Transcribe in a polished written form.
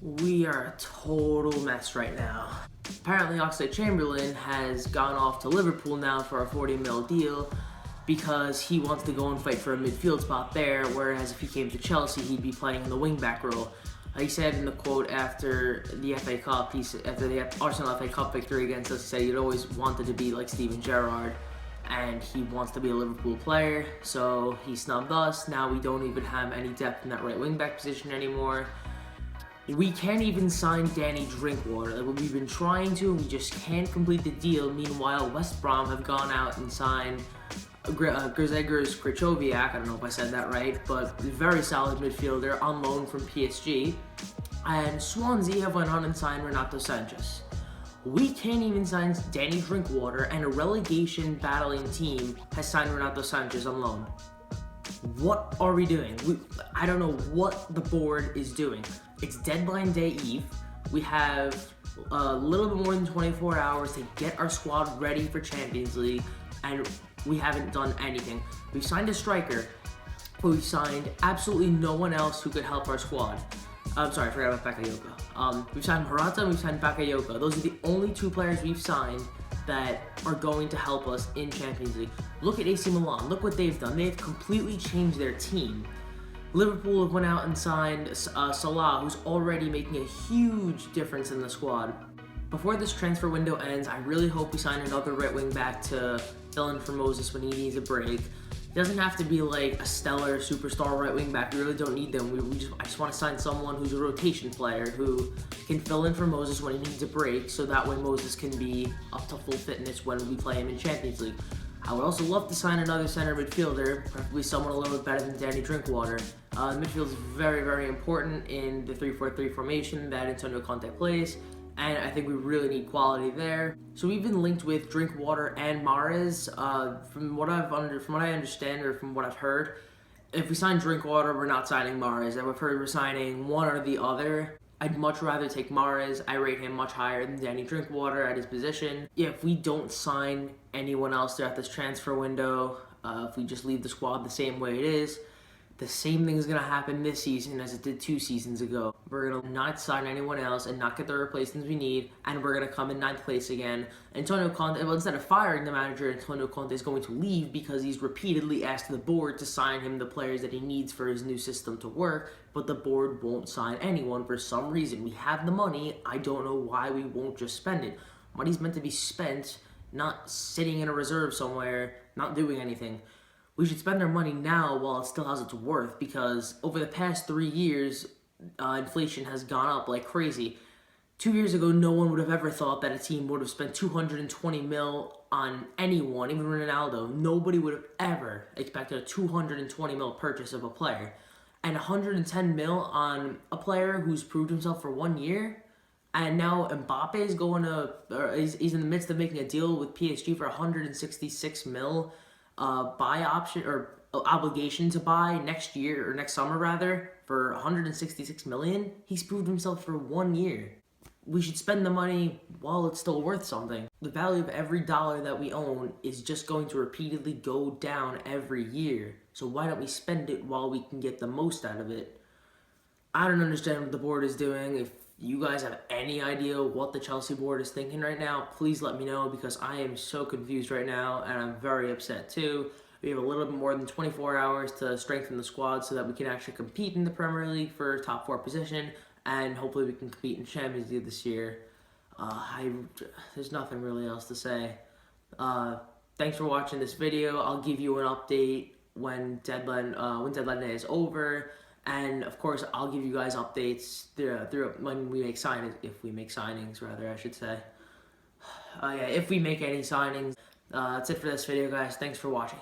We are a total mess right now. Apparently Oxlade-Chamberlain has gone off to Liverpool now for a 40 mil deal because he wants to go and fight for a midfield spot there, whereas if he came to Chelsea, he'd be playing in the wing-back role. He said in the quote after the FA Cup, after the Arsenal FA Cup victory against us, he said he'd always wanted to be like Steven Gerrard, and he wants to be a Liverpool player, so he snubbed us. Now we don't even have any depth in that right wing-back position anymore. We can't even sign Danny Drinkwater. Like, we've been trying to, we just can't complete the deal. Meanwhile, West Brom have gone out and signed Grzegorz Krychowiak, I don't know if I said that right, but very solid midfielder on loan from PSG. And Swansea have went on and signed Renato Sanchez. We can't even sign Danny Drinkwater, and a relegation battling team has signed Renato Sanchez on loan. What are we doing? I don't know what the board is doing. It's deadline day eve. We have a little bit more than 24 hours to get our squad ready for Champions League, and we haven't done anything. We've signed a striker, but we've signed absolutely no one else who could help our squad. I'm sorry, I forgot about Bakayoko. We've signed Morata and we've signed Bakayoko. Those are the only two players we've signed that are going to help us in Champions League. Look at AC Milan. Look what they've done. They've completely changed their team. Liverpool have went out and signed Salah, who's already making a huge difference in the squad. Before this transfer window ends, I really hope we sign another right wing back to fill in for Moses when he needs a break. It doesn't have to be like a stellar superstar right wing back. We really don't need them. I just want to sign someone who's a rotation player who can fill in for Moses when he needs a break, so that way Moses can be up to full fitness when we play him in Champions League. I would also love to sign another center midfielder, preferably someone a little bit better than Danny Drinkwater. Midfield is very, very important in the 3-4-3 formation that Antonio Conte plays, and I think we really need quality there. So we've been linked with Drinkwater and Mahrez. From what I understand, or from what I've heard, if we sign Drinkwater, we're not signing Mahrez. I've heard we're signing one or the other. I'd much rather take Mahrez. I rate him much higher than Danny Drinkwater at his position. Yeah, if we don't sign anyone else throughout this transfer window, if we just leave the squad the same way it is, the same thing is going to happen this season as it did 2 seasons ago. We're going to not sign anyone else and not get the replacements we need, and we're going to come in 9th place again. Antonio Conte, well, instead of firing the manager, Antonio Conte is going to leave because he's repeatedly asked the board to sign him the players that he needs for his new system to work, but the board won't sign anyone for some reason. We have the money. I don't know why we won't just spend it. Money's meant to be spent, not sitting in a reserve somewhere, not doing anything. We should spend our money now while it still has its worth, because over the past 3 years, inflation has gone up like crazy. 2 years ago, no one would have ever thought that a team would have spent 220 mil on anyone, even Ronaldo. Nobody would have ever expected a 220 mil purchase of a player. And 110 mil on a player who's proved himself for 1 year. And now Mbappe is he's in the midst of making a deal with PSG for 166 mil. Buy option or obligation to buy next year, or next summer rather, for 166 million. He's proved himself for 1 year. We should spend the money while it's still worth something. The value of every dollar that we own is just going to repeatedly go down every year. So why don't we spend it while we can get the most out of it? I don't understand what the board is doing. If you guys have any idea what the Chelsea board is thinking right now, please let me know, because I am so confused right now and I'm very upset too. We have a little bit more than 24 hours to strengthen the squad so that we can actually compete in the Premier League for top 4 position, and hopefully we can compete in Champions League this year. There's nothing really else to say. Thanks for watching this video. I'll give you an update when deadline day is over. And of course, I'll give you guys updates through when we make signings, if we make signings, rather, I should say. Yeah, if we make any signings. That's it for this video, guys. Thanks for watching.